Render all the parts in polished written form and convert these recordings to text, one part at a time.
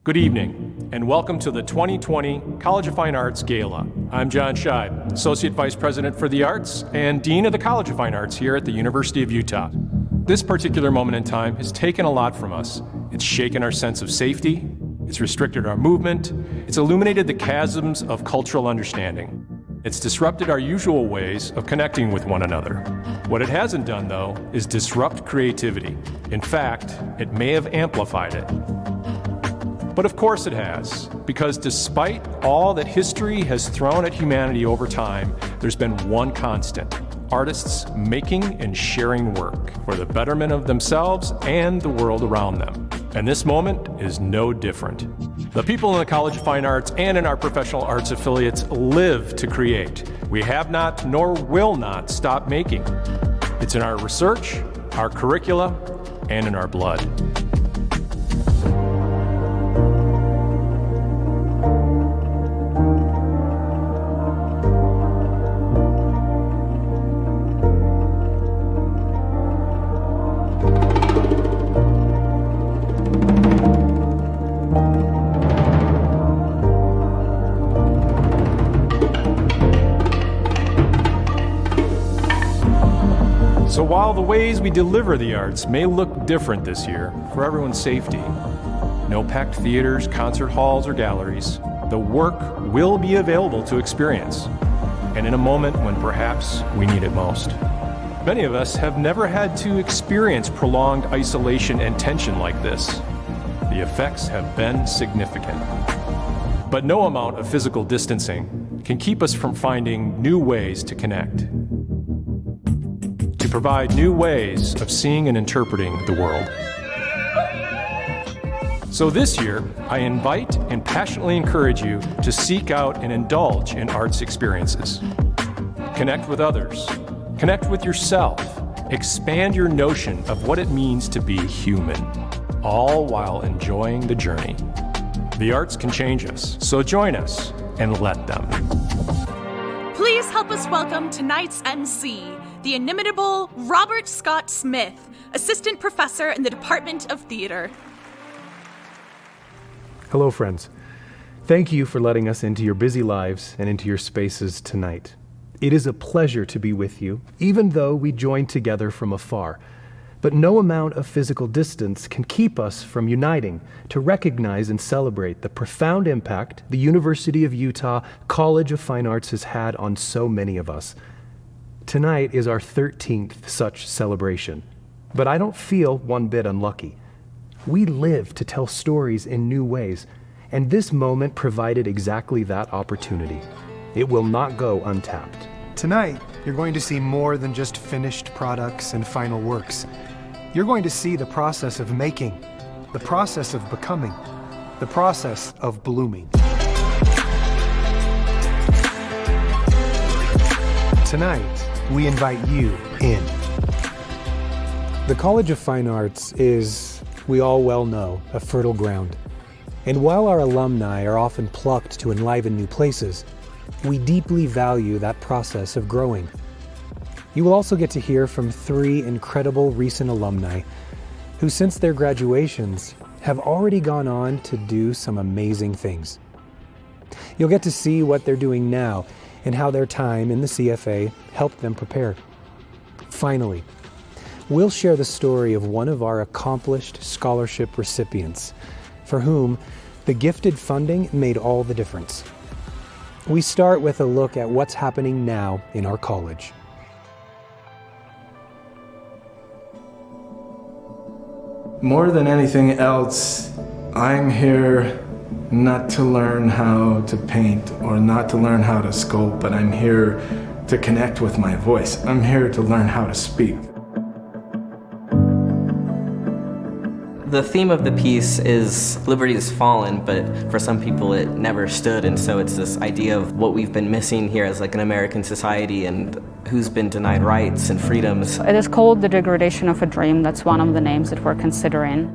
Good evening, and welcome to the 2020 College of Fine Arts Gala. I'm John Scheib, Associate Vice President for the Arts and Dean of the College of Fine Arts here at the University of Utah. This particular moment in time has taken a lot from us. It's shaken our sense of safety, it's restricted our movement, it's illuminated the chasms of cultural understanding. It's disrupted our usual ways of connecting with one another. What it hasn't done, though, is disrupt creativity. In fact, it may have amplified it. But of course it has, because despite all that history has thrown at humanity over time, there's been one constant: artists making and sharing work for the betterment of themselves and the world around them. And this moment is no different. The people in the College of Fine Arts and in our professional arts affiliates live to create. We have not, nor will not, stop making. It's in our research, our curricula, and in our blood. So while the ways we deliver the arts may look different this year, for everyone's safety, no packed theaters, concert halls, or galleries, the work will be available to experience, and in a moment when perhaps we need it most. Many of us have never had to experience prolonged isolation and tension like this. The effects have been significant. But no amount of physical distancing can keep us from finding new ways to connect, to provide new ways of seeing and interpreting the world. So this year, I invite and passionately encourage you to seek out and indulge in arts experiences. Connect with others, connect with yourself, expand your notion of what it means to be human, all while enjoying the journey. The arts can change us, so join us and let them. Please help us welcome tonight's MC, the inimitable Robert Scott Smith, Assistant Professor in the Department of Theater. Hello, friends. Thank you for letting us into your busy lives and into your spaces tonight. It is a pleasure to be with you, even though we join together from afar. But no amount of physical distance can keep us from uniting to recognize and celebrate the profound impact the University of Utah College of Fine Arts has had on so many of us. Tonight is our 13th such celebration, but I don't feel one bit unlucky. We live to tell stories in new ways, and this moment provided exactly that opportunity. It will not go untapped. Tonight, you're going to see more than just finished products and final works. You're going to see the process of making, the process of becoming, the process of blooming. Tonight, we invite you in. The College of Fine Arts is, we all well know, a fertile ground. And while our alumni are often plucked to enliven new places, we deeply value that process of growing. You will also get to hear from 3 incredible recent alumni who, since their graduations, have already gone on to do some amazing things. You'll get to see what they're doing now and how their time in the CFA helped them prepare. Finally, we'll share the story of one of our accomplished scholarship recipients, for whom the gifted funding made all the difference. We start with a look at what's happening now in our college. More than anything else, I'm here not to learn how to paint or not to learn how to sculpt, but I'm here to connect with my voice. I'm here to learn how to speak. The theme of the piece is liberty has fallen, but for some people it never stood, and so it's this idea of what we've been missing here as like an American society and who's been denied rights and freedoms. It is called The Degradation of a Dream. That's one of the names that we're considering.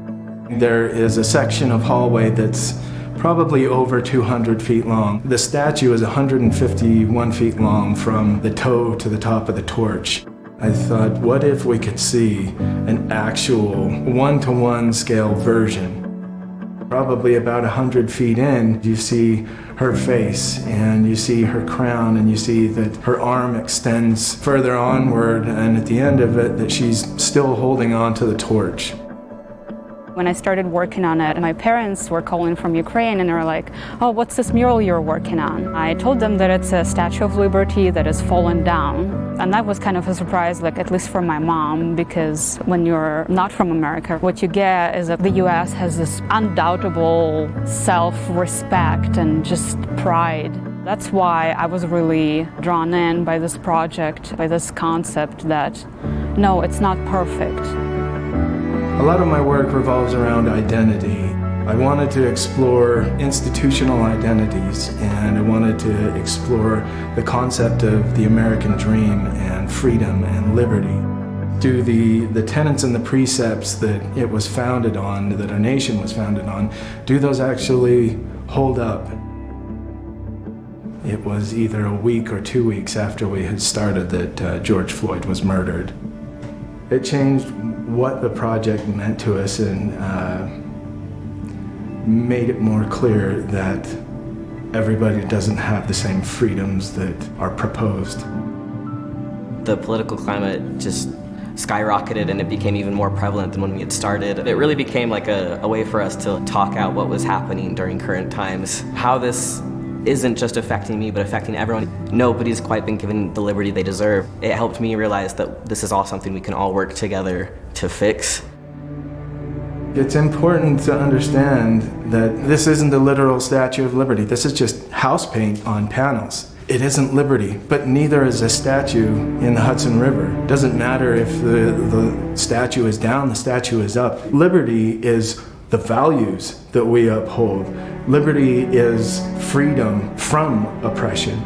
There is a section of hallway that's probably over 200 feet long. The statue is 151 feet long from the toe to the top of the torch. I thought, what if we could see an actual one-to-one scale version Probably about 100 feet in, you see her face and you see her crown and you see that her arm extends further onward, and at the end of it that she's still holding on to the torch. When I started working on it, my parents were calling from Ukraine and they were like, "Oh, what's this mural you're working on?" I told them that it's a Statue of Liberty that has fallen down. And that was kind of a surprise, like at least for my mom, because when you're not from America, what you get is that the US has this undoubtable self-respect and just pride. That's why I was really drawn in by this project, by this concept that, no, it's not perfect. A lot of my work revolves around identity. I wanted to explore institutional identities, and I wanted to explore the concept of the American dream and freedom and liberty. Do the tenets and the precepts that it was founded on, that our nation was founded on, do those actually hold up? It was either a week or 2 weeks after we had started that George Floyd was murdered. It changed what the project meant to us and made it more clear that everybody doesn't have the same freedoms that are proposed. The political climate just skyrocketed and it became even more prevalent than when we had started. It really became like a way for us to talk out what was happening during current times. How this isn't just affecting me, but affecting everyone. Nobody's quite been given the liberty they deserve. It helped me realize that this is all something we can all work together to fix. It's important to understand that this isn't the literal Statue of Liberty. This is just house paint on panels. It isn't liberty, but neither is a statue in the Hudson River. It doesn't matter if the statue is down, the statue is up. Liberty is the values that we uphold. Liberty is freedom from oppression.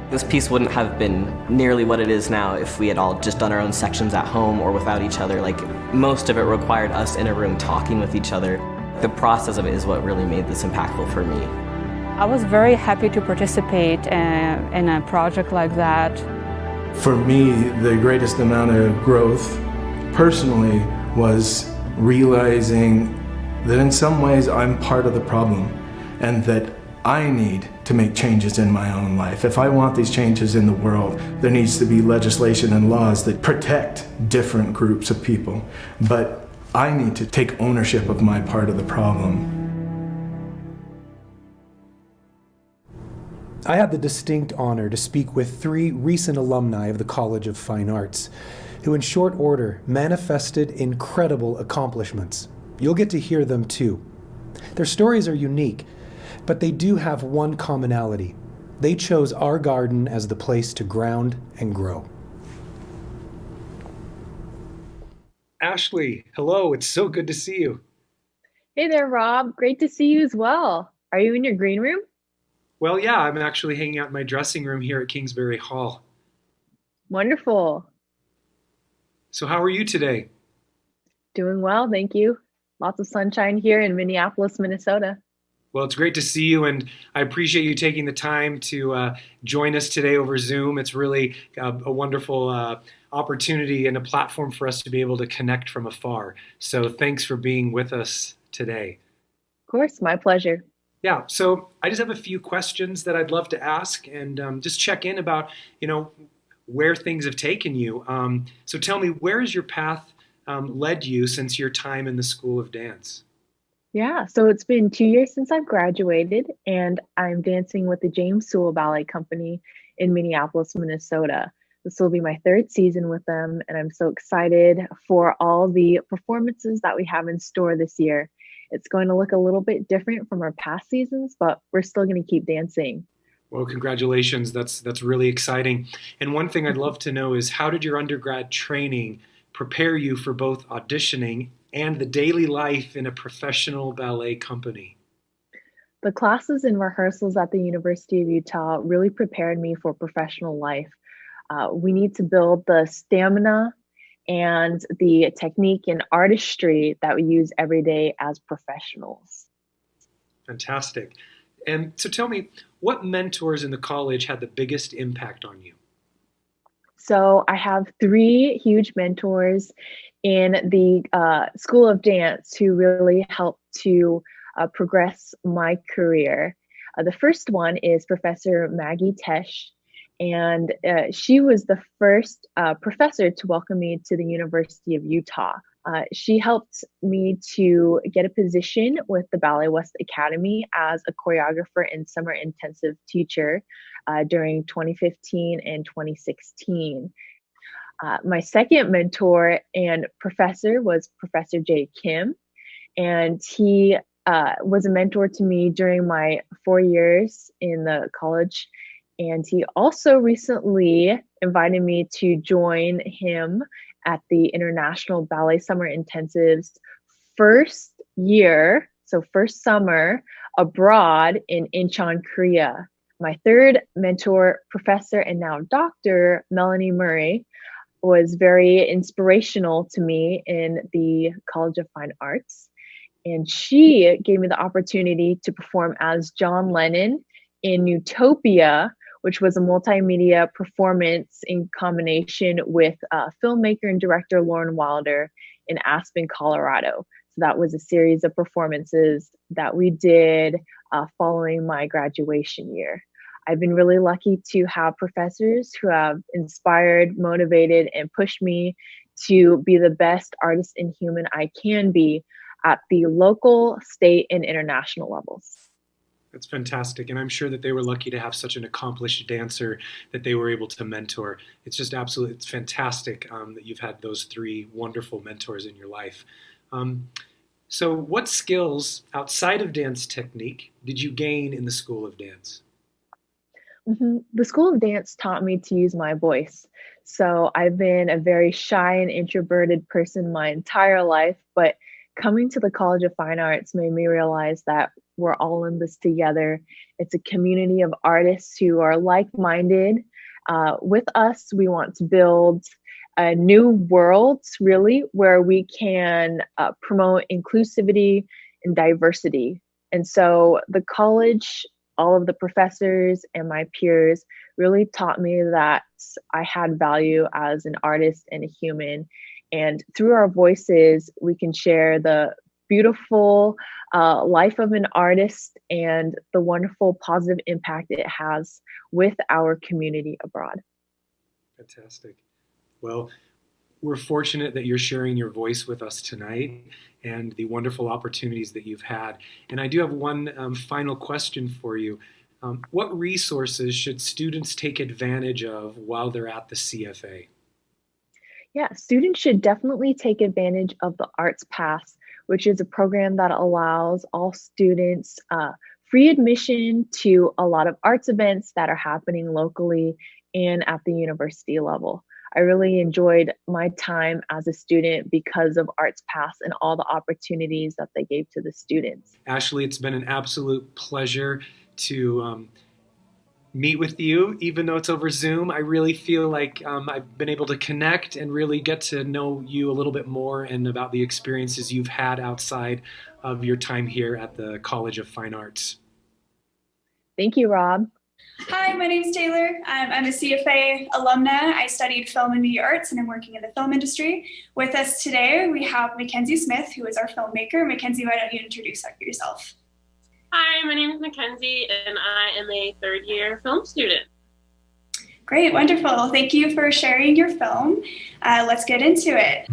This piece wouldn't have been nearly what it is now if we had all just done our own sections at home or without each other. Like, most of it required us in a room talking with each other. The process of it is what really made this impactful for me. I was very happy to participate in a project like that. For me, the greatest amount of growth personally was realizing that in some ways I'm part of the problem and that I need to make changes in my own life. If I want these changes in the world, there needs to be legislation and laws that protect different groups of people. But I need to take ownership of my part of the problem. I had the distinct honor to speak with 3 recent alumni of the College of Fine Arts, who in short order manifested incredible accomplishments. You'll get to hear them too. Their stories are unique, but they do have one commonality. They chose our garden as the place to ground and grow. Ashley, hello. It's so good to see you. Hey there, Rob. Great to see you as well. Are you in your green room? Well, yeah, I'm actually hanging out in my dressing room here at Kingsbury Hall. Wonderful. So how are you today? Doing well, thank you. Lots of sunshine here in Minneapolis, Minnesota. Well, it's great to see you, and I appreciate you taking the time to join us today over Zoom. It's really a wonderful opportunity and a platform for us to be able to connect from afar. So thanks for being with us today. Of course, my pleasure. Yeah, so I just have a few questions that I'd love to ask and just check in about, where things have taken you. So tell me, where has your path led you since your time in the School of Dance? Yeah, so it's been 2 years since I've graduated, and I'm dancing with the James Sewell Ballet Company in Minneapolis, Minnesota. This will be my 3rd season with them, and I'm so excited for all the performances that we have in store this year. It's going to look a little bit different from our past seasons, but we're still going to keep dancing. Well, congratulations. That's really exciting. And one thing I'd love to know is, how did your undergrad training prepare you for both auditioning and the daily life in a professional ballet company? The classes and rehearsals at the University of Utah really prepared me for professional life. We need to build the stamina and the technique and artistry that we use every day as professionals. Fantastic. And so tell me, what mentors in the college had the biggest impact on you? So I have three huge mentors in the School of Dance who really helped to progress my career. The first one is Professor Maggie Tesh, and she was the first professor to welcome me to the University of Utah. She helped me to get a position with the Ballet West Academy as a choreographer and summer intensive teacher during 2015 and 2016. My second mentor and professor was Professor Jay Kim, and he was a mentor to me during my 4 years in the college. And he also recently invited me to join him at the International Ballet Summer Intensive's first year, so first summer abroad in Incheon, Korea. My third mentor, professor, and now Dr. Melanie Murray, was very inspirational to me in the College of Fine Arts. And she gave me the opportunity to perform as John Lennon in Utopia, which was a multimedia performance in combination with filmmaker and director Lauren Wilder in Aspen, Colorado. So that was a series of performances that we did following my graduation year. I've been really lucky to have professors who have inspired, motivated, and pushed me to be the best artist and human I can be at the local, state, and international levels. That's fantastic. And I'm sure that they were lucky to have such an accomplished dancer that they were able to mentor. It's just absolutely, it's fantastic that you've had those three wonderful mentors in your life. So what skills outside of dance technique did you gain in the School of Dance? The School of Dance taught me to use my voice. So I've been a very shy and introverted person my entire life, but coming to the College of Fine Arts made me realize that we're all in this together. It's a community of artists who are like-minded. With us, we want to build a new world, really, where we can promote inclusivity and diversity. And so the college, all of the professors and my peers really taught me that I had value as an artist and a human. And through our voices, we can share the beautiful life of an artist and the wonderful positive impact it has with our community abroad. Fantastic. Well, we're fortunate that you're sharing your voice with us tonight and the wonderful opportunities that you've had. And I do have one final question for you. What resources should students take advantage of while they're at the CFA? Yeah, students should definitely take advantage of the Arts Pass, which is a program that allows all students free admission to a lot of arts events that are happening locally and at the university level. I really enjoyed my time as a student because of Arts Pass and all the opportunities that they gave to the students. Ashley, it's been an absolute pleasure to meet with you, even though it's over Zoom. I really feel like I've been able to connect and really get to know you a little bit more and about the experiences you've had outside of your time here at the College of Fine Arts. Thank you, Rob. Hi, my name's Taylor. I'm a CFA alumna. I studied film and media arts and I'm working in the film industry. With us today, we have Mackenzie Smith, who is our filmmaker. Mackenzie, why don't you introduce yourself? Hi, my name is Mackenzie and I am a third-year film student. Great, wonderful. Thank you for sharing your film. Let's get into it.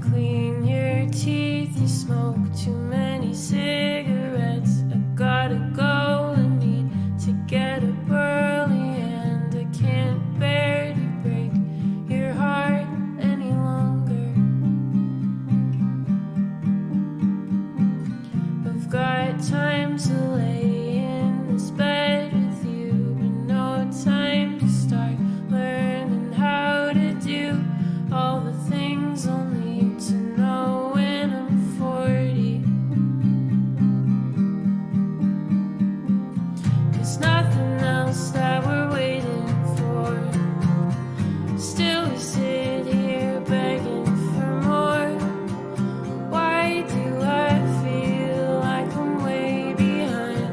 Clean your teeth, you smoke too many cigarettes. I gotta go, I need to get up early and I can't bear to break your heart any longer. I've got time to lay in this bed with you, but no time to start learning how to do all the things I'll need to know when I'm 40. Still we sit here begging for more. Why do I feel like I'm way behind?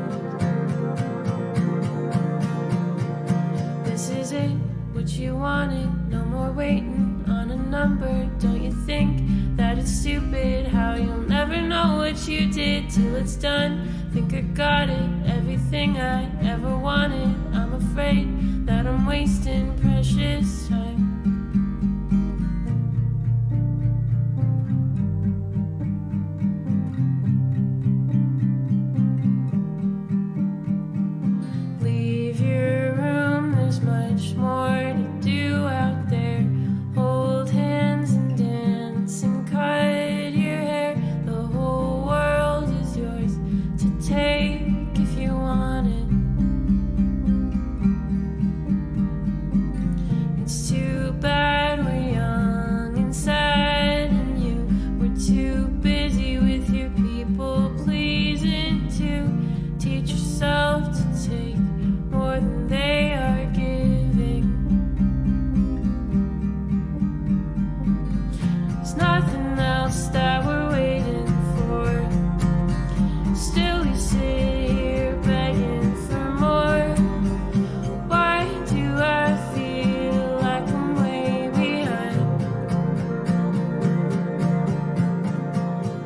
This is it, what you wanted, no more waiting on a number. Don't you think that it's stupid how you'll never know what you did till it's done? Think I got it, everything I ever wanted. I'm afraid that I'm wasting precious time. Leave your room, there's much more to do out there. Hold hands and dance and cut your hair. The whole world is yours to take if you want it. It's too bad we're young and sad, and you were too busy with your people pleasing to teach yourself to take more than they are giving. There's nothing else that we're waiting for. Still we sit here begging for more. Why do I feel like I'm way behind?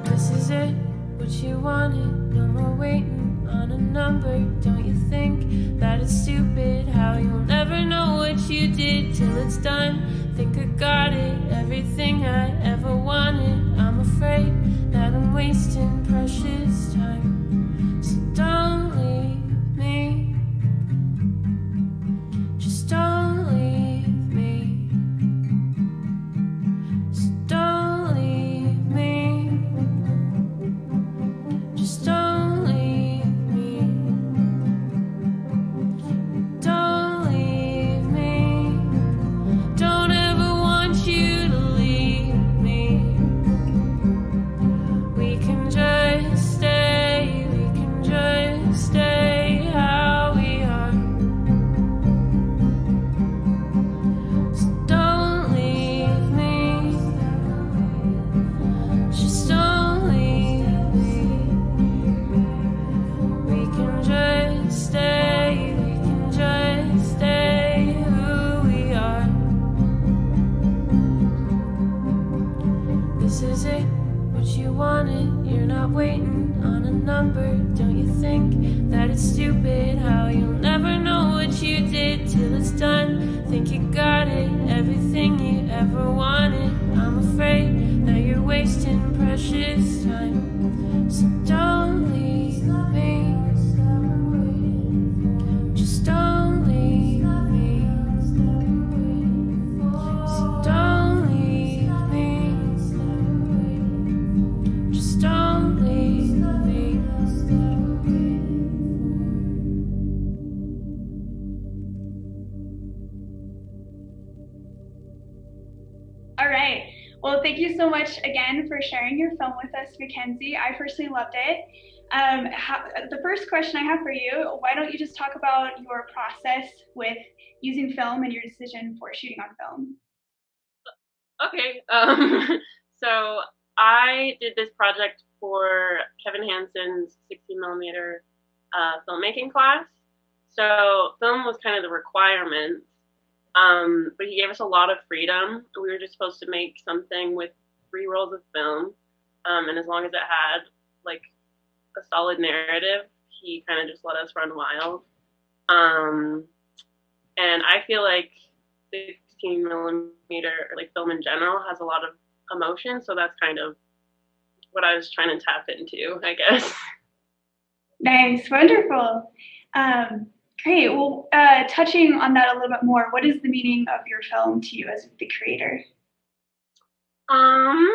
This is it, what you wanted, no more waiting on a number. Don't you think that it's stupid how you'll never know what you did till it's done? Think I got it, everything I ever wanted. I'm afraid that I'm wasting precious time. So don't leave me, just don't leave me. So don't leave me, just don't leave me. Don't leave me. Don't ever want you to leave me. We can just stay. We can just stay how we are. So don't leave me. Just don't leave me. We can just stay. We can just stay who we are. This is it, what you wanted. You're not waiting on a number. Don't you think that it's stupid how you'll never know what you did till it's done? Think you got it, everything you ever wanted. I'm afraid that you're wasting precious time. So don't leave me, just don't leave me. So don't leave me, just don't leave me. All right. Well, thank you so much again for sharing your film with us, Mackenzie. I personally loved it. The first question I have for you, why don't you just talk about your process with using film and your decision for shooting on film? Okay. So I did this project for Kevin Hansen's 60mm filmmaking class. So film was kind of the requirement, but he gave us a lot of freedom. We were just supposed to make something with 3 rolls of film, and as long as it had like a solid narrative, he kind of just let us run wild. And I feel like 16mm like film in general has a lot of emotion, so that's kind of what I was trying to tap into, I guess. Nice, wonderful. Great. Well, touching on that a little bit more, what is the meaning of your film to you as the creator? I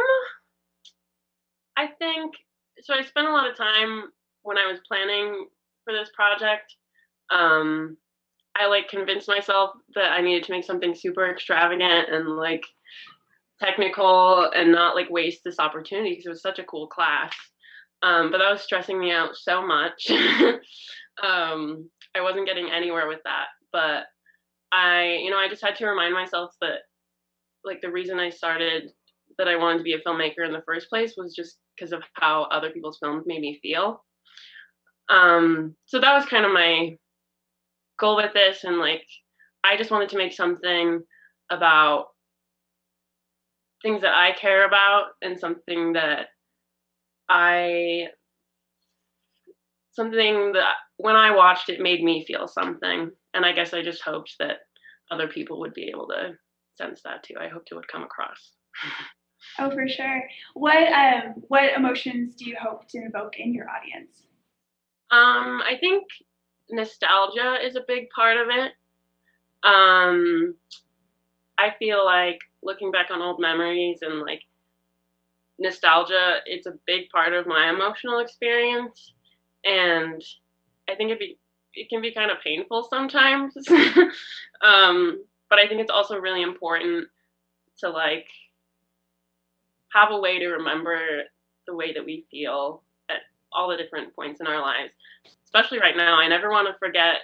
think so. I spent a lot of time when I was planning for this project. I like convinced myself that I needed to make something super extravagant and like technical and not like waste this opportunity because it was such a cool class. But that was stressing me out so much. I wasn't getting anywhere with that. But I just had to remind myself that like the reason I started that I wanted to be a filmmaker in the first place was just because of how other people's films made me feel. So that was kind of my goal with this, and like I just wanted to make something about things that I care about and something that when I watched it made me feel something. And I guess I just hoped that other people would be able to sense that too. I hoped it would come across. Oh, for sure. What emotions do you hope to evoke in your audience? I think nostalgia is a big part of it. I feel like looking back on old memories and like nostalgia, it's a big part of my emotional experience. And I think it can be kind of painful sometimes. But I think it's also really important to like have a way to remember the way that we feel at all the different points in our lives. Especially right now, I never want to forget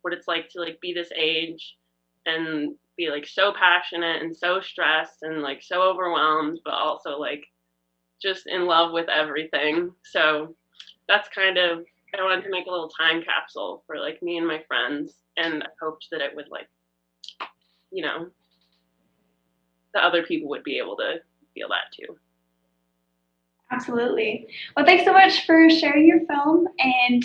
what it's like to like be this age and be like so passionate and so stressed and like so overwhelmed, but also like just in love with everything. So that's kind of, I wanted to make a little time capsule for like me and my friends, and I hoped that it would like, you know, the other people would be able to feel that too. Absolutely. Well, thanks so much for sharing your film, and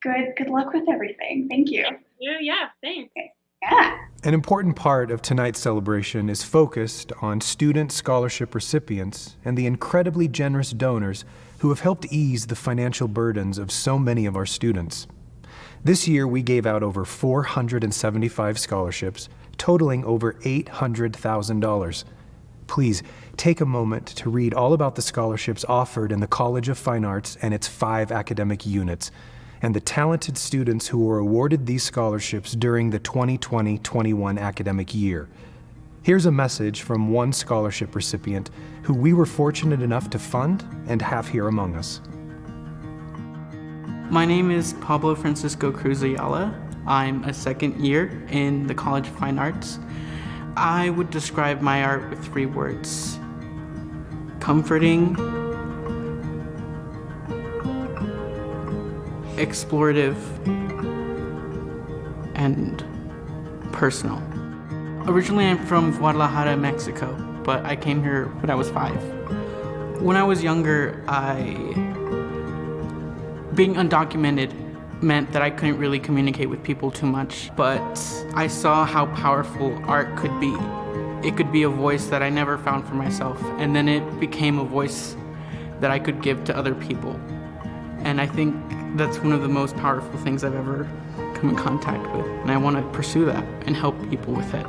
good luck with everything. Thank you. Yeah, thanks. Yeah. An important part of tonight's celebration is focused on student scholarship recipients and the incredibly generous donors who have helped ease the financial burdens of so many of our students. This year, we gave out over 475 scholarships, totaling over $800,000. Please take a moment to read all about the scholarships offered in the College of Fine Arts and its 5 academic units, and the talented students who were awarded these scholarships during the 2020-21 academic year. Here's a message from one scholarship recipient who we were fortunate enough to fund and have here among us. My name is Pablo Francisco Cruz Ayala. I'm a second year in the College of Fine Arts. I would describe my art with 3 words: comforting, explorative, and personal. Originally, I'm from Guadalajara, Mexico, but I came here when I was 5. When I was younger, being undocumented meant that I couldn't really communicate with people too much, but I saw how powerful art could be. It could be a voice that I never found for myself, and then it became a voice that I could give to other people. And I think that's one of the most powerful things I've ever come in contact with, and I want to pursue that and help people with it.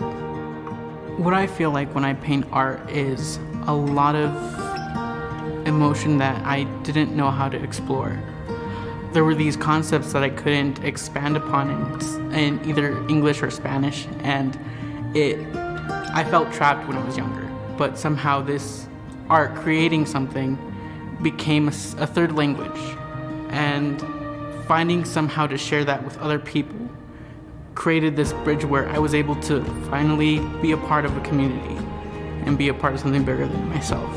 What I feel like when I paint art is a lot of emotion that I didn't know how to explore. There were these concepts that I couldn't expand upon in either English or Spanish, and I felt trapped when I was younger. But somehow this art, creating something, became a 3rd language, and finding somehow to share that with other people created this bridge where I was able to finally be a part of a community and be a part of something bigger than myself.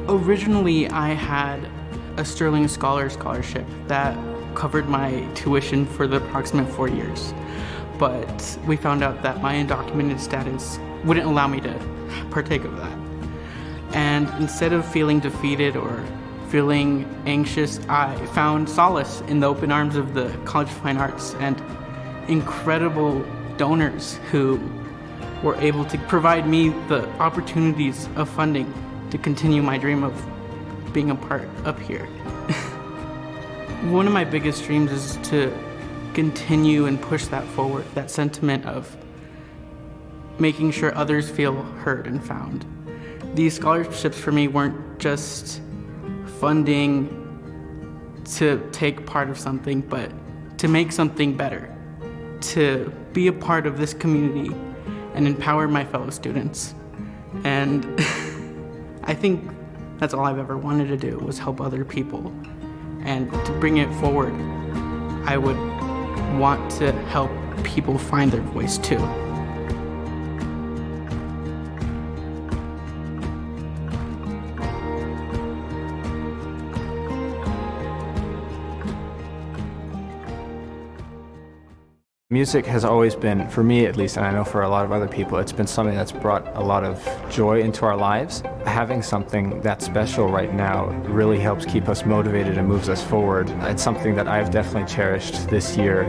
Originally, I had a Sterling Scholar Scholarship that covered my tuition for the approximate 4 years. But we found out that my undocumented status wouldn't allow me to partake of that. And instead of feeling defeated or feeling anxious, I found solace in the open arms of the College of Fine Arts and incredible donors who were able to provide me the opportunities of funding to continue my dream of being a part up here. One of my biggest dreams is to continue and push that forward, that sentiment of making sure others feel heard and found. These scholarships for me weren't just funding to take part of something, but to make something better, to be a part of this community and empower my fellow students. And I think that's all I've ever wanted to do, was help other people. And to bring it forward, I would want to help people find their voice too. Music has always been, for me at least, and I know for a lot of other people, it's been something that's brought a lot of joy into our lives. Having something that special right now really helps keep us motivated and moves us forward. It's something that I've definitely cherished this year.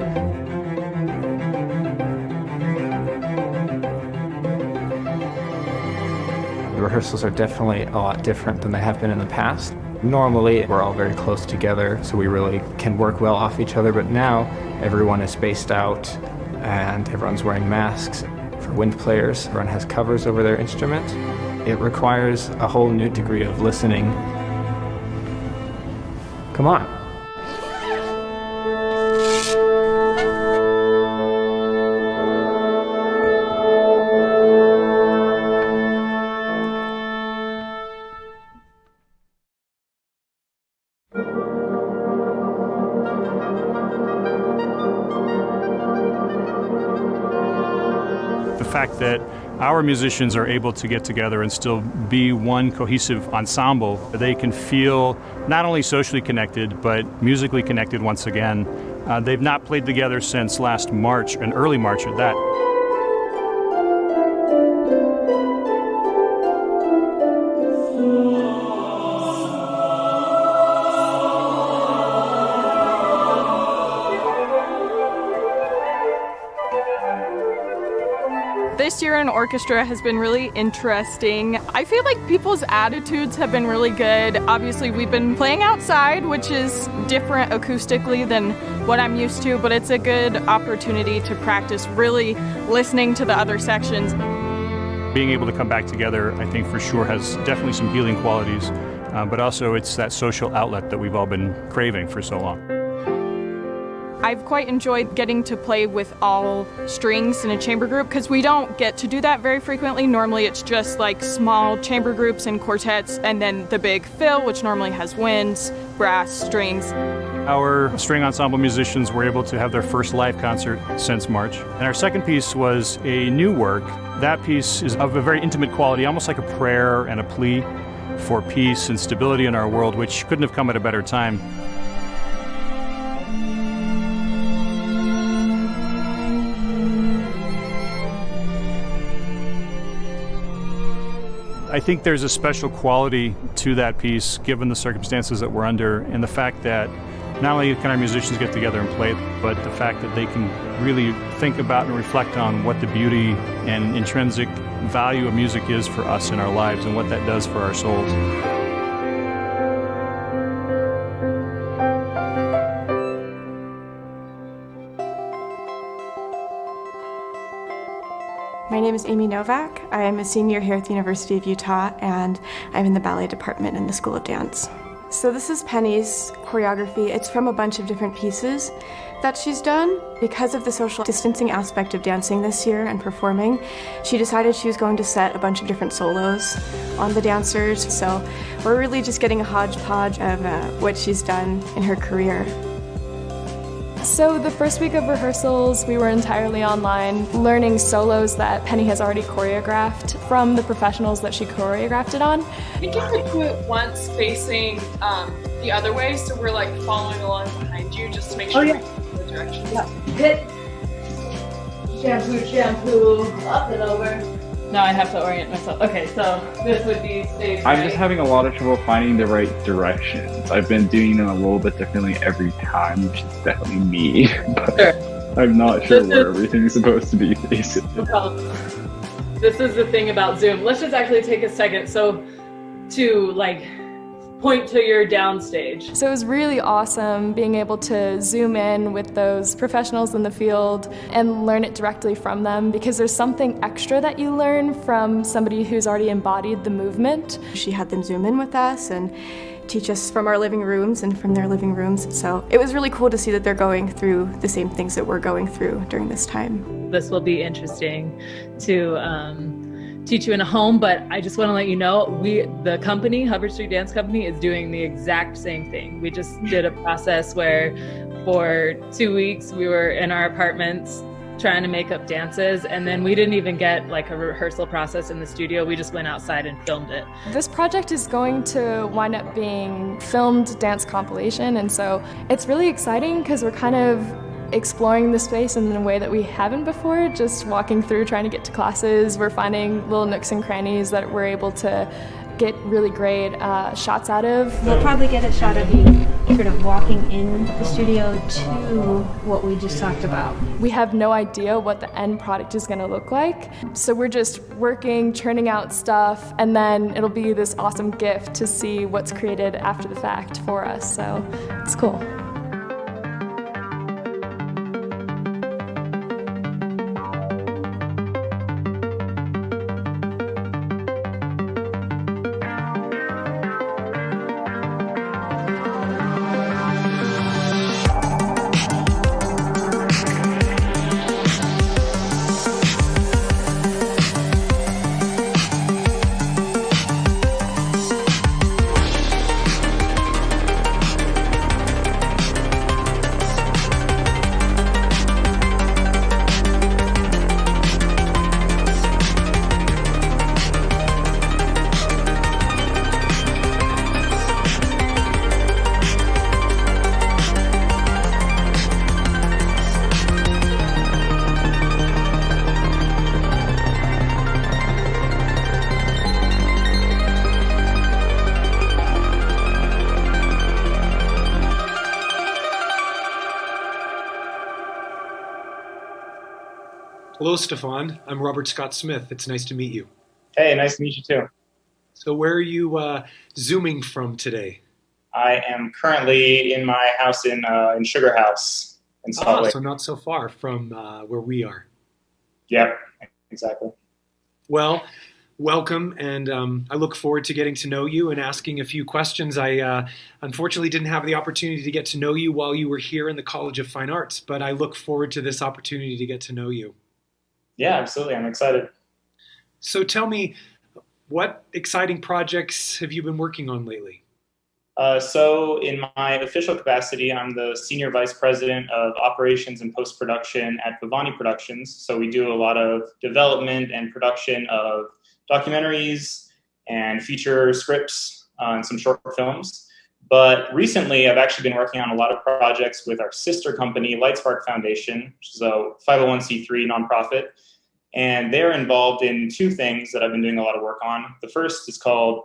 The rehearsals are definitely a lot different than they have been in the past. Normally, we're all very close together, so we really can work well off each other, but now everyone is spaced out and everyone's wearing masks. For wind players, everyone has covers over their instrument. It requires a whole new degree of listening. Come on. The fact that our musicians are able to get together and still be one cohesive ensemble, they can feel not only socially connected, but musically connected once again. They've not played together since last March, and early March at that. This year in orchestra has been really interesting. I feel like people's attitudes have been really good. Obviously, we've been playing outside, which is different acoustically than what I'm used to, but it's a good opportunity to practice really listening to the other sections. Being able to come back together, I think for sure has definitely some healing qualities, but also it's that social outlet that we've all been craving for so long. I've quite enjoyed getting to play with all strings in a chamber group because we don't get to do that very frequently. Normally it's just like small chamber groups and quartets, and then the big fill, which normally has winds, brass, strings. Our string ensemble musicians were able to have their first live concert since March. And our second piece was a new work. That piece is of a very intimate quality, almost like a prayer and a plea for peace and stability in our world, which couldn't have come at a better time. I think there's a special quality to that piece, given the circumstances that we're under, and the fact that not only can our musicians get together and play, but the fact that they can really think about and reflect on what the beauty and intrinsic value of music is for us in our lives and what that does for our souls. My name is Amy Novak. I am a senior here at the University of Utah, and I'm in the ballet department in the School of Dance. So this is Penny's choreography. It's from a bunch of different pieces that she's done. Because of the social distancing aspect of dancing this year and performing, she decided she was going to set a bunch of different solos on the dancers. So we're really just getting a hodgepodge of what she's done in her career. So the first week of rehearsals, we were entirely online, learning solos that Penny has already choreographed from the professionals that she choreographed it on. I think you could put once facing the other way, so we're like following along behind you just to make sure we go the direction. Yeah. Hit. Shampoo, up and over. Now I have to orient myself. Okay, so this would be stage I'm just having a lot of trouble finding the right directions. I've been doing them a little bit differently every time, which is definitely me. But sure. I'm not sure where everything's supposed to be, basically. No problem. This is the thing about Zoom. Let's just actually take a second to like point to your downstage. So it was really awesome being able to zoom in with those professionals in the field and learn it directly from them, because there's something extra that you learn from somebody who's already embodied the movement. She had them zoom in with us and teach us from our living rooms and from their living rooms. So it was really cool to see that they're going through the same things that we're going through during this time. This will be interesting to teach you in a home, but I just want to let you know, the company, Hubbard Street Dance Company, is doing the exact same thing. We just did a process where for 2 weeks we were in our apartments trying to make up dances, and then we didn't even get like a rehearsal process in the studio. We just went outside and filmed it. This project is going to wind up being filmed dance compilation, and so it's really exciting because we're kind of exploring the space in a way that we haven't before, just walking through, trying to get to classes. We're finding little nooks and crannies that we're able to get really great shots out of. We'll probably get a shot of you sort of walking in the studio to what we just talked about. We have no idea what the end product is going to look like, so we're just working, churning out stuff, and then it'll be this awesome gift to see what's created after the fact for us, so it's cool. Hello, Stefan. I'm Robert Scott Smith. It's nice to meet you. Hey, nice to meet you too. So where are you Zooming from today? I am currently in my house in Sugar House in Salt Lake. So not so far from where we are. Yep, exactly. Well, welcome, and I look forward to getting to know you and asking a few questions. I unfortunately didn't have the opportunity to get to know you while you were here in the College of Fine Arts, but I look forward to this opportunity to get to know you. Yeah, absolutely. I'm excited. So tell me, what exciting projects have you been working on lately? So in my official capacity, I'm the Senior Vice President of Operations and Post-Production at Vivani Productions. So we do a lot of development and production of documentaries and feature scripts and some short films. But recently, I've actually been working on a lot of projects with our sister company, Lightspark Foundation, which is a 501c3 nonprofit. And they're involved in two things that I've been doing a lot of work on. The first is called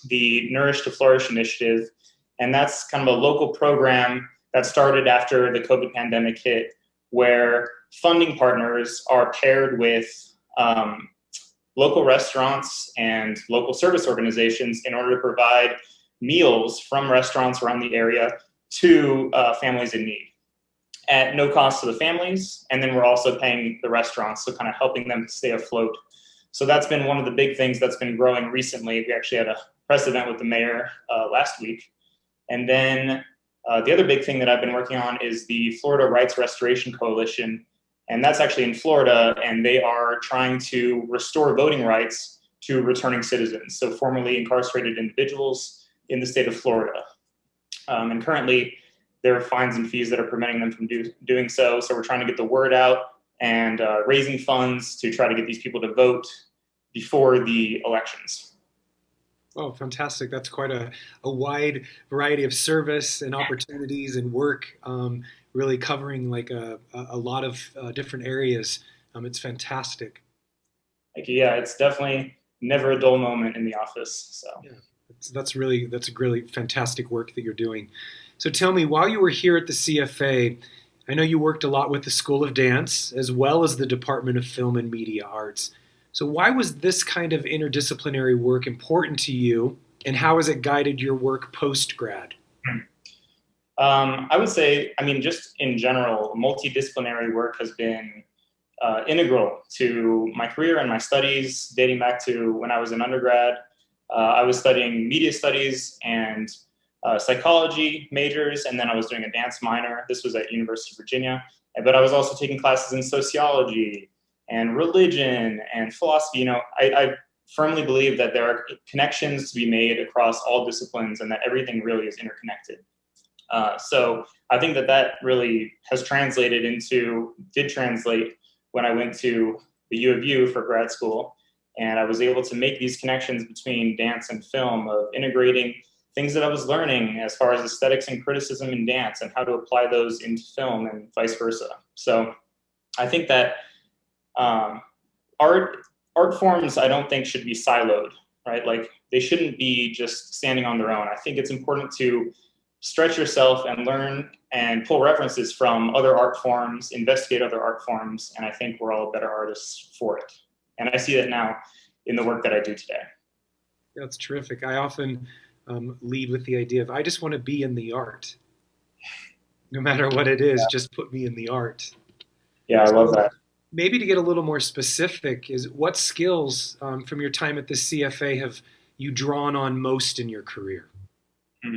the Nourish to Flourish initiative. And that's kind of a local program that started after the COVID pandemic hit, where funding partners are paired with local restaurants and local service organizations in order to provide meals from restaurants around the area to families in need at no cost to the families. And then we're also paying the restaurants, so kind of helping them to stay afloat. So that's been one of the big things that's been growing recently. We actually had a press event with the mayor last week. And then the other big thing that I've been working on is the Florida Rights Restoration Coalition. And that's actually in Florida, and they are trying to restore voting rights to returning citizens, so formerly incarcerated individuals in the state of Florida. And currently, there are fines and fees that are preventing them from doing so. So we're trying to get the word out and raising funds to try to get these people to vote before the elections. Oh, fantastic. That's quite a wide variety of service and opportunities and work, really covering like a lot of different areas. It's fantastic. Thank you. Yeah, it's definitely never a dull moment in the office. So yeah, that's a really fantastic work that you're doing. So tell me, while you were here at the CFA, I know you worked a lot with the School of Dance as well as the Department of Film and Media Arts. So why was this kind of interdisciplinary work important to you, and how has it guided your work post-grad? I would say, just in general, multidisciplinary work has been integral to my career and my studies, dating back to when I was an undergrad. I was studying media studies and psychology majors, and then I was doing a dance minor. This was at University of Virginia. But I was also taking classes in sociology and religion and philosophy. I firmly believe that there are connections to be made across all disciplines and that everything really is interconnected. So I think that really did translate when I went to the U of U for grad school. And I was able to make these connections between dance and film, of integrating things that I was learning as far as aesthetics and criticism in dance and how to apply those into film and vice versa. So I think that art forms, I don't think, should be siloed, right? Like, they shouldn't be just standing on their own. I think it's important to stretch yourself and learn and pull references from other art forms, investigate other art forms, and I think we're all better artists for it. And I see that now in the work that I do today. That's terrific. I often lead with the idea of, I just want to be in the art. No matter what it is, just put me in the art. Yeah, I love that. Maybe to get a little more specific, is what skills from your time at the CFA have you drawn on most in your career? I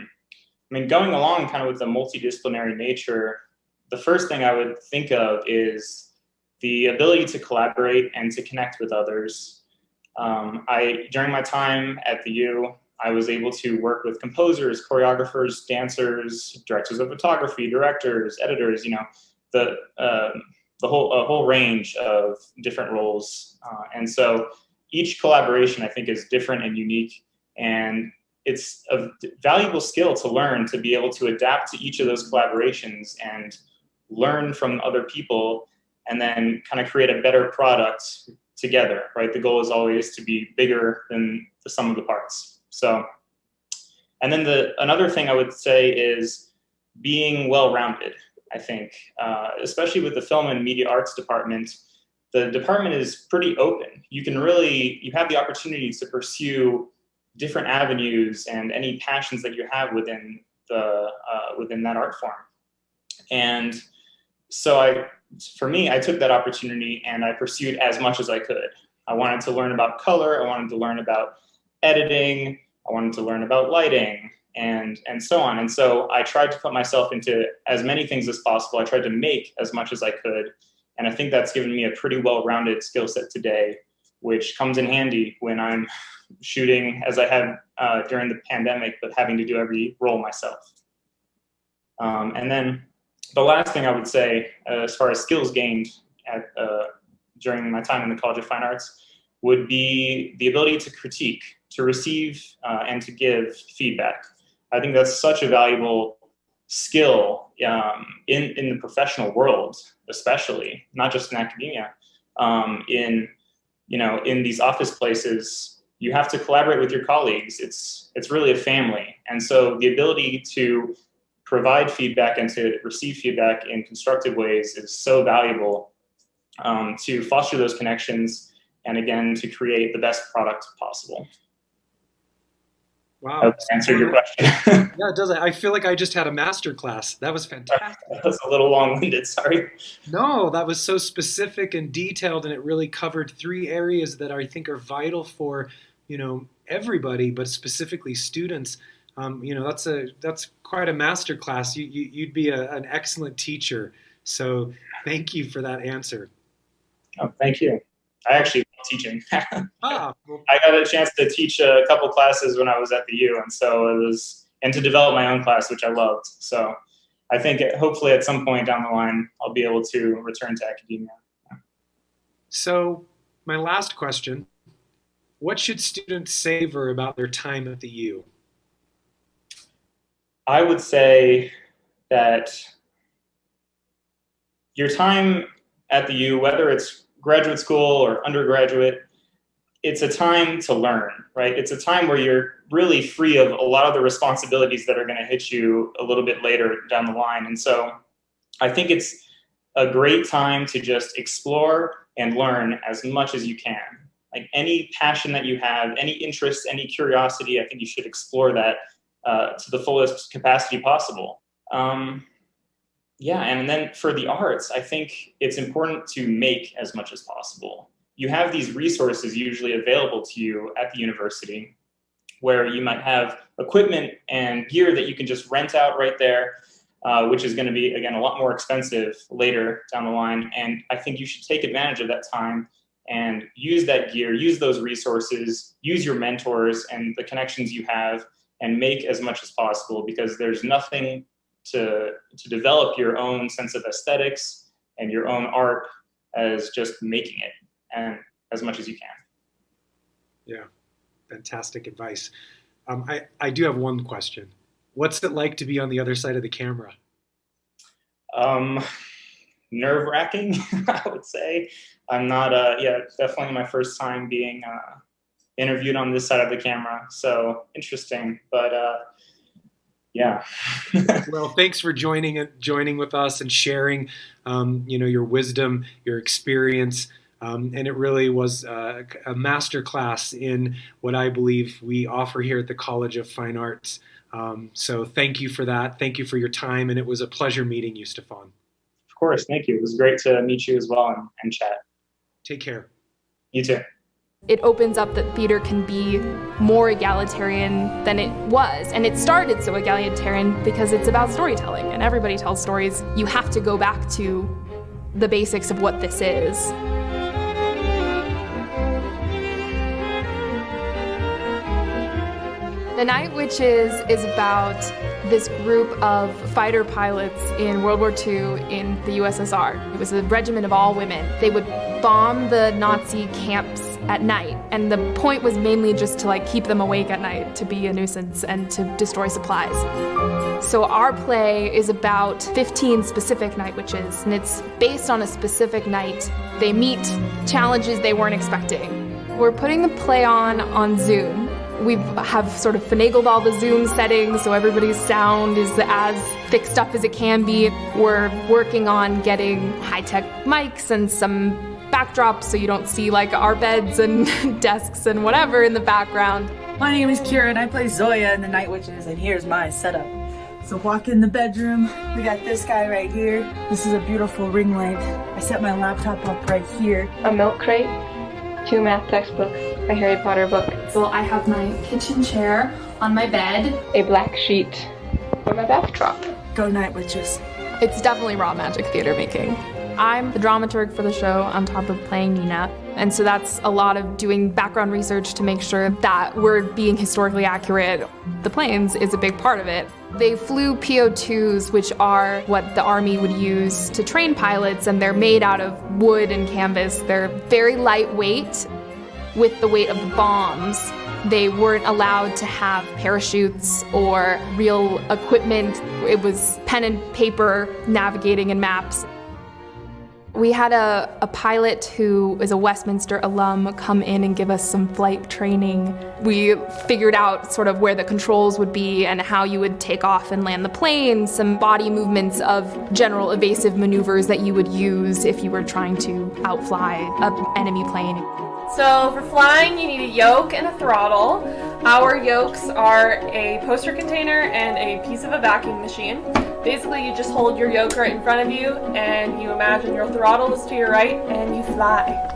mean, going along kind of with the multidisciplinary nature, the first thing I would think of is the ability to collaborate and to connect with others. During my time at the U, I was able to work with composers, choreographers, dancers, directors of photography, directors, editors, a whole range of different roles. And so each collaboration, I think, is different and unique. And it's a valuable skill to learn, to be able to adapt to each of those collaborations and learn from other people and then kind of create a better product together, right? The goal is always to be bigger than the sum of the parts. So, and then another thing I would say is being well-rounded, I think, especially with the film and media arts department. The department is pretty open. You have the opportunity to pursue different avenues and any passions that you have within that art form. And so I took that opportunity and I pursued as much as I could. I wanted to learn about color. I wanted to learn about editing. I wanted to learn about lighting and so on. And so I tried to put myself into as many things as possible. I tried to make as much as I could. And I think that's given me a pretty well-rounded skill set today, which comes in handy when I'm shooting, as I had during the pandemic, but having to do every role myself. And then the last thing I would say, as far as skills gained during my time in the College of Fine Arts, would be the ability to critique, to receive and to give feedback. I think that's such a valuable skill in the professional world, especially, not just in academia. In these office places, you have to collaborate with your colleagues. It's really a family. And so the ability to provide feedback and to receive feedback in constructive ways is so valuable to foster those connections and, again, to create the best product possible. Wow. I hope that answered your question. Yeah, it does. I feel like I just had a master class. That was fantastic. That was a little long-winded, sorry. No, that was so specific and detailed, and it really covered 3 areas that I think are vital for, everybody, but specifically students. That's quite a master class. You'd be an excellent teacher. So thank you for that answer. Oh, thank you. I actually love teaching. Well, I got a chance to teach a couple classes when I was at the U, and to develop my own class, which I loved. So I think hopefully at some point down the line, I'll be able to return to academia. So my last question, what should students savor about their time at the U? I would say that your time at the U, whether it's graduate school or undergraduate, it's a time to learn, right? It's a time where you're really free of a lot of the responsibilities that are going to hit you a little bit later down the line. And so I think it's a great time to just explore and learn as much as you can. Like, any passion that you have, any interest, any curiosity, I think you should explore that to the fullest capacity possible. And then for the arts, I think it's important to make as much as possible. You have these resources usually available to you at the university, where you might have equipment and gear that you can just rent out right there, which is going to be, again, a lot more expensive later down the line. And I think you should take advantage of that time and use that gear, use those resources, use your mentors and the connections you have, and make as much as possible, because there's nothing to develop your own sense of aesthetics and your own art as just making it, and as much as you can. Yeah, fantastic advice. I do have one question. What's it like to be on the other side of the camera? Nerve-wracking, I would say. I'm not, it's definitely my first time being interviewed on this side of the camera. So interesting, but yeah. Well, thanks for joining with us and sharing, your wisdom, your experience. And it really was a masterclass in what I believe we offer here at the College of Fine Arts. So thank you for that. Thank you for your time. And it was a pleasure meeting you, Stefan. Of course. Thank you. It was great to meet you as well and chat. Take care. You too. It opens up that theater can be more egalitarian than it was. And it started so egalitarian because it's about storytelling, and everybody tells stories. You have to go back to the basics of what this is. The Night Witches is about this group of fighter pilots in World War II in the USSR. It was a regiment of all women. They would bomb the Nazi camps at night, and the point was mainly just to keep them awake at night, to be a nuisance and to destroy supplies. So our play is about 15 specific night witches, and it's based on a specific night. They meet challenges they weren't expecting. We're putting the play on Zoom. We have sort of finagled all the Zoom settings so everybody's sound is as fixed up as it can be. We're working on getting high-tech mics and some backdrops so you don't see our beds and desks and whatever in the background. My name is Kira and I play Zoya in The Night Witches, and here's my setup. So walk in the bedroom, we got this guy right here. This is a beautiful ring light. I set my laptop up right here. A milk crate, 2 math textbooks, a Harry Potter book. So I have my kitchen chair on my bed, a black sheet for my backdrop. Go Night Witches. It's definitely raw magic theater making. I'm the dramaturg for the show on top of playing Nina. And so that's a lot of doing background research to make sure that we're being historically accurate. The planes is a big part of it. They flew PO2s, which are what the Army would use to train pilots, and they're made out of wood and canvas. They're very lightweight with the weight of the bombs. They weren't allowed to have parachutes or real equipment. It was pen and paper, navigating and maps. We had a pilot who is a Westminster alum come in and give us some flight training. We figured out sort of where the controls would be and how you would take off and land the plane, some body movements of general evasive maneuvers that you would use if you were trying to outfly an enemy plane. So for flying, you need a yoke and a throttle. Our yokes are a poster container and a piece of a vacuum machine. Basically, you just hold your yoke right in front of you and you imagine your throttle is to your right and you fly.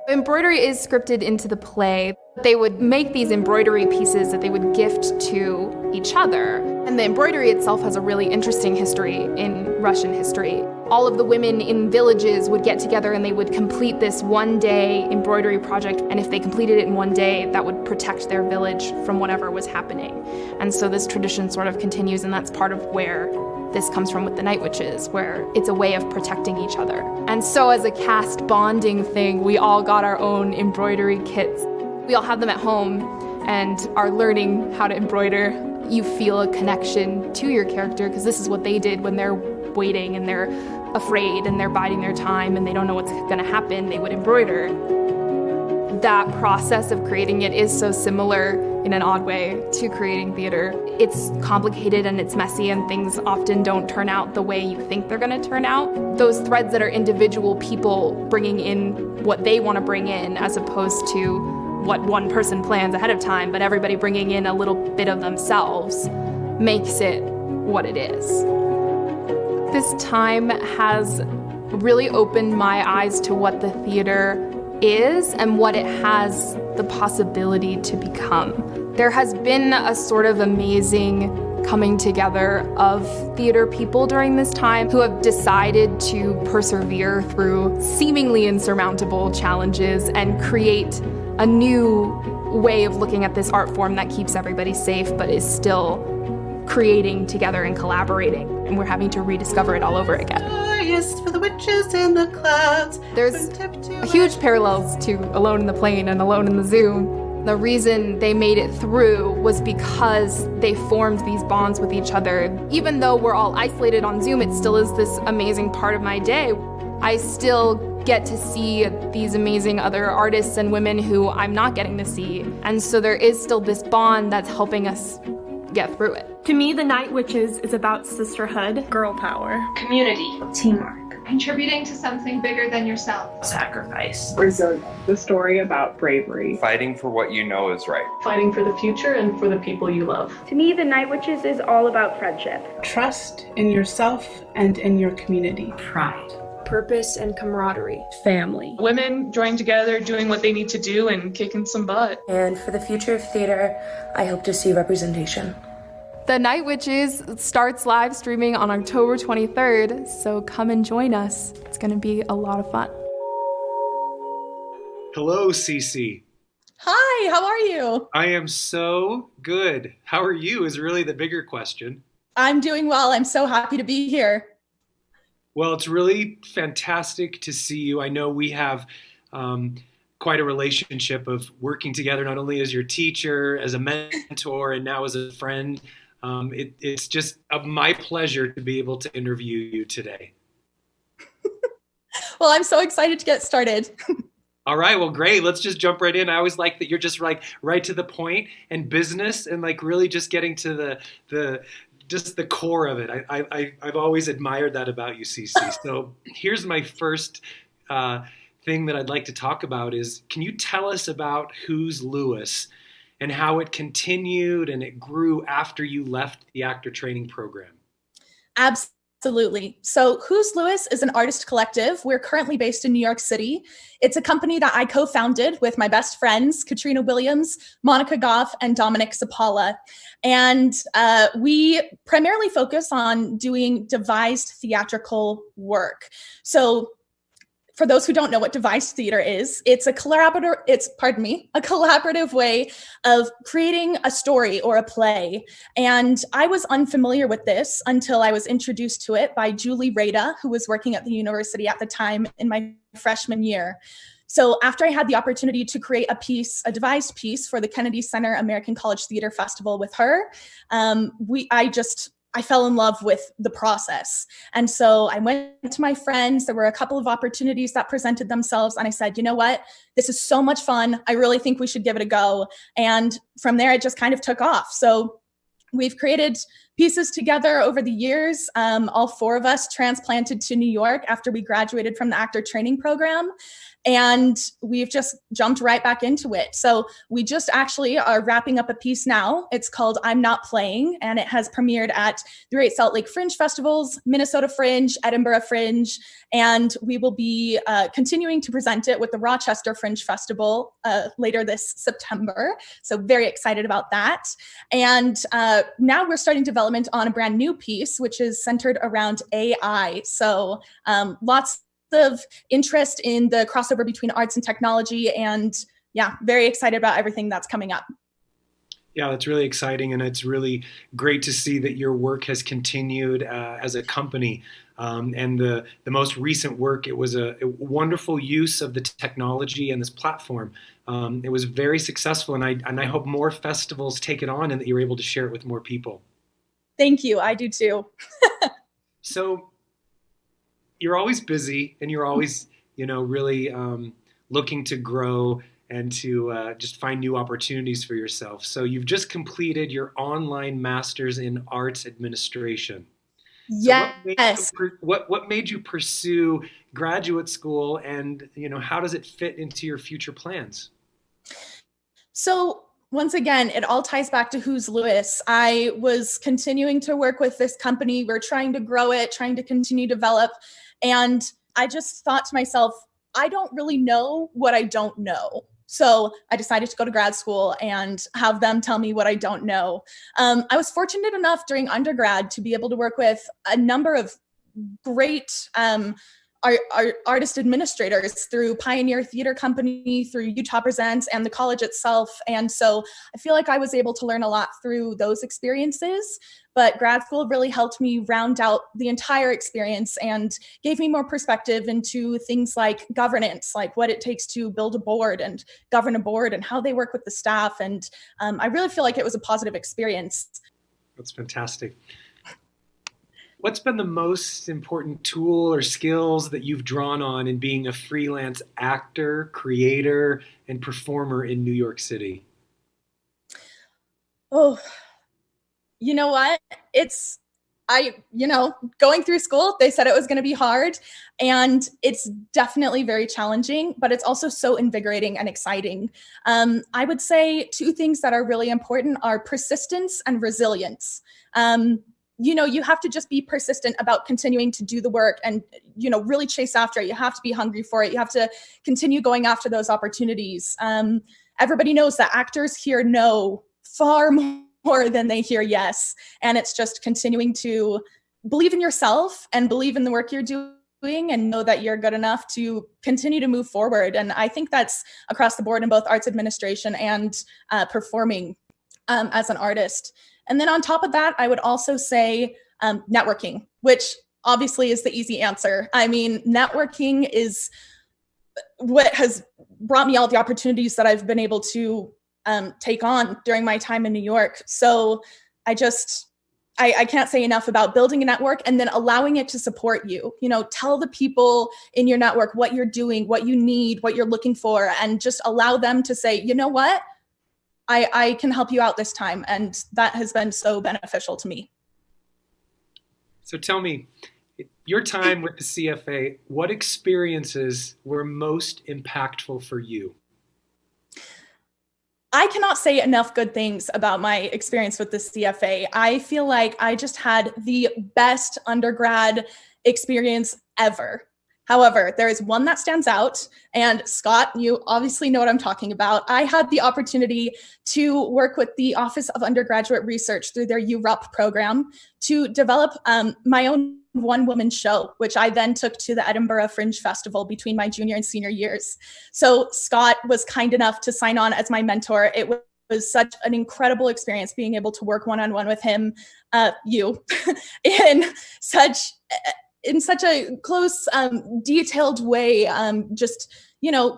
Embroidery is scripted into the play. They would make these embroidery pieces that they would gift to each other. And the embroidery itself has a really interesting history in Russian history. All of the women in villages would get together and they would complete this one-day embroidery project. And if they completed it in one day, that would protect their village from whatever was happening. And so this tradition sort of continues, and that's part of where this comes from with the Night Witches, where it's a way of protecting each other. And so as a cast bonding thing, we all got our own embroidery kits. We all have them at home and are learning how to embroider. You feel a connection to your character because this is what they did when they're waiting and they're afraid and they're biding their time and they don't know what's gonna happen. They would embroider. That process of creating it is so similar in an odd way to creating theater. It's complicated and it's messy and things often don't turn out the way you think they're gonna turn out. Those threads that are individual people bringing in what they wanna bring in as opposed to what one person plans ahead of time, but everybody bringing in a little bit of themselves makes it what it is. This time has really opened my eyes to what the theater is and what it has the possibility to become. There has been a sort of amazing coming together of theater people during this time who have decided to persevere through seemingly insurmountable challenges and create a new way of looking at this art form that keeps everybody safe but is still creating together and collaborating, and we're having to rediscover it all over again. For the witches in the clouds. There's huge parallels to Alone in the Plane and Alone in the Zoo. The reason they made it through was because they formed these bonds with each other. Even though we're all isolated on Zoom, it still is this amazing part of my day. I still get to see these amazing other artists and women who I'm not getting to see. And so there is still this bond that's helping us get through it. To me, The Night Witches is about sisterhood, girl power, community, teamwork, contributing to something bigger than yourself, sacrifice, resilience, the story about bravery, fighting for what you know is right, fighting for the future and for the people you love. To me, The Night Witches is all about friendship, trust in yourself and in your community, pride, purpose and camaraderie, family, women joining together, doing what they need to do and kicking some butt. And for the future of theater, I hope to see representation. The Night Witches starts live streaming on October 23rd, so come and join us. It's gonna be a lot of fun. Hello, Cece. Hi, how are you? I am so good. How are you is really the bigger question. I'm doing well. I'm so happy to be here. Well, it's really fantastic to see you. I know we have quite a relationship of working together, not only as your teacher, as a mentor, and now as a friend. It's just my pleasure to be able to interview you today. Well, I'm so excited to get started. All right, well, great. Let's just jump right in. I always like that you're just like right to the point and business and like really just getting to the core of it. I've always admired that about you, Cece. So here's my first thing that I'd like to talk about is, can you tell us about Who's Lewis and how it continued and it grew after you left the actor training program? Absolutely. So Who's Lewis is an artist collective. We're currently based in New York City. It's a company that I co-founded with my best friends, Katrina Williams, Monica Goff, and Dominic Sapala. And we primarily focus on doing devised theatrical work. So for those who don't know what devised theater is, it's a collaborative way of creating a story or a play. And I was unfamiliar with this until I was introduced to it by Julie Rada, who was working at the university at the time in my freshman year. So after I had the opportunity to create a devised piece for the Kennedy Center American College Theater Festival with her, I fell in love with the process. And so I went to my friends. There were a couple of opportunities that presented themselves. And I said, you know what? This is so much fun. I really think we should give it a go. And from there, it just kind of took off. So we've created pieces together over the years. All four of us transplanted to New York after we graduated from the actor training program. And we've just jumped right back into it. So we just actually are wrapping up a piece now. It's called I'm Not Playing, and it has premiered at the Great Salt Lake Fringe Festivals, Minnesota Fringe, Edinburgh Fringe, and we will be continuing to present it with the Rochester Fringe Festival later this September. So very excited about that. And now we're starting development on a brand new piece, which is centered around AI. So lots of interest in the crossover between arts and technology, and yeah, very excited about everything that's coming up. Yeah, that's really exciting, and it's really great to see that your work has continued as a company. And the most recent work, it was a wonderful use of the technology and this platform. It was very successful, and I hope more festivals take it on and that you're able to share it with more people. Thank you. I do too. So you're always busy, and you're always, really looking to grow and to just find new opportunities for yourself. So you've just completed your online master's in arts administration. Yes. So what made you pursue graduate school, and how does it fit into your future plans? So once again, it all ties back to Who's Lewis. I was continuing to work with this company. We're trying to grow it, trying to continue to develop. And I just thought to myself, I don't really know what I don't know. So I decided to go to grad school and have them tell me what I don't know. I was fortunate enough during undergrad to be able to work with a number of great our artist administrators through Pioneer Theater Company, through Utah Presents, and the college itself. And so I feel like I was able to learn a lot through those experiences. But grad school really helped me round out the entire experience and gave me more perspective into things like governance, like what it takes to build a board and govern a board and how they work with the staff. And I really feel like it was a positive experience. That's fantastic. What's been the most important tool or skills that you've drawn on in being a freelance actor, creator, and performer in New York City? Oh, you know what? Going through school, they said it was going to be hard, and it's definitely very challenging, but it's also so invigorating and exciting. I would say two things that are really important are persistence and resilience. You have to just be persistent about continuing to do the work and, really chase after it. You have to be hungry for it. You have to continue going after those opportunities. Everybody knows that actors hear no far more than they hear yes. And it's just continuing to believe in yourself and believe in the work you're doing and know that you're good enough to continue to move forward. And I think that's across the board in both arts administration and performing as an artist. And then on top of that, I would also say networking, which obviously is the easy answer. I mean, networking is what has brought me all the opportunities that I've been able to take on during my time in New York. So I can't say enough about building a network and then allowing it to support you. Tell the people in your network what you're doing, what you need, what you're looking for, and just allow them to say, you know what? I can help you out this time. And that has been so beneficial to me. So tell me, your time with the CFA, what experiences were most impactful for you? I cannot say enough good things about my experience with the CFA. I feel like I just had the best undergrad experience ever. However, there is one that stands out, and Scott, you obviously know what I'm talking about. I had the opportunity to work with the Office of Undergraduate Research through their URUP program to develop my own one-woman show, which I then took to the Edinburgh Fringe Festival between my junior and senior years. So Scott was kind enough to sign on as my mentor. It was such an incredible experience being able to work one-on-one with him, in such a close, detailed way,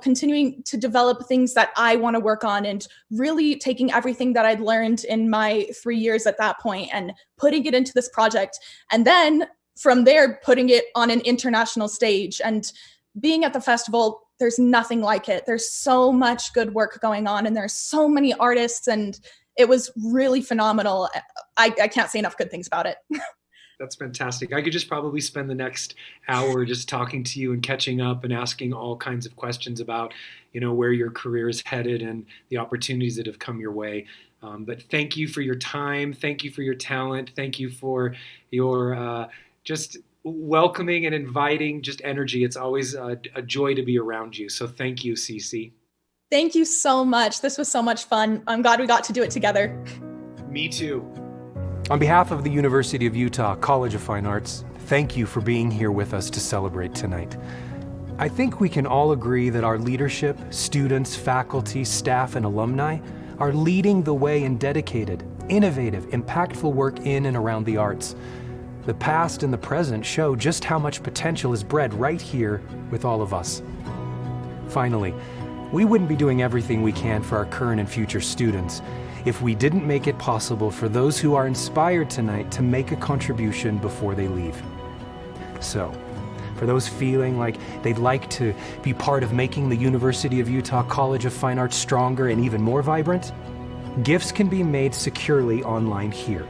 continuing to develop things that I want to work on and really taking everything that I'd learned in my 3 years at that point and putting it into this project. And then from there, putting it on an international stage and being at the festival, there's nothing like it. There's so much good work going on and there's so many artists and it was really phenomenal. I can't say enough good things about it. That's fantastic. I could just probably spend the next hour just talking to you and catching up and asking all kinds of questions about, where your career is headed and the opportunities that have come your way. But thank you for your time. Thank you for your talent. Thank you for your just welcoming and inviting just energy. It's always a joy to be around you. So thank you, Cece. Thank you so much. This was so much fun. I'm glad we got to do it together. Me too. On behalf of the University of Utah College of Fine Arts, thank you for being here with us to celebrate tonight. I think we can all agree that our leadership, students, faculty, staff, and alumni are leading the way in dedicated, innovative, impactful work in and around the arts. The past and the present show just how much potential is bred right here with all of us. Finally, we wouldn't be doing everything we can for our current and future students if we didn't make it possible for those who are inspired tonight to make a contribution before they leave. So, for those feeling like they'd like to be part of making the University of Utah College of Fine Arts stronger and even more vibrant, gifts can be made securely online here.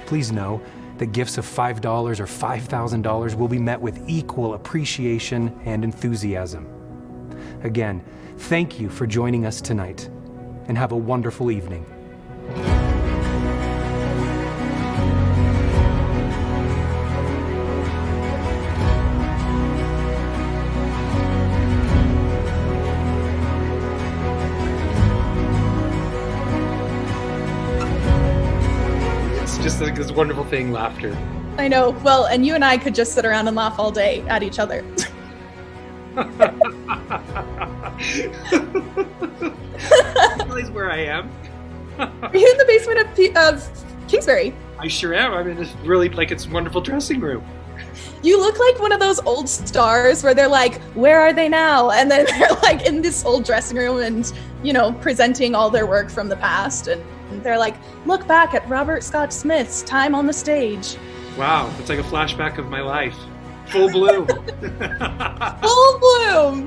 Please know that gifts of $5 or $5,000 will be met with equal appreciation and enthusiasm. Again, thank you for joining us tonight, and have a wonderful evening. It's just this wonderful thing, laughter. I know. Well, and you and I could just sit around and laugh all day at each other. Realize where I am. Are you in the basement of Kingsbury? I sure am. I'm in this really, it's a wonderful dressing room. You look like one of those old stars where they're like, where are they now? And then they're like in this old dressing room and, presenting all their work from the past. And they're like, look back at Robert Scott Smith's time on the stage. Wow, it's like a flashback of my life. Full bloom. Full bloom.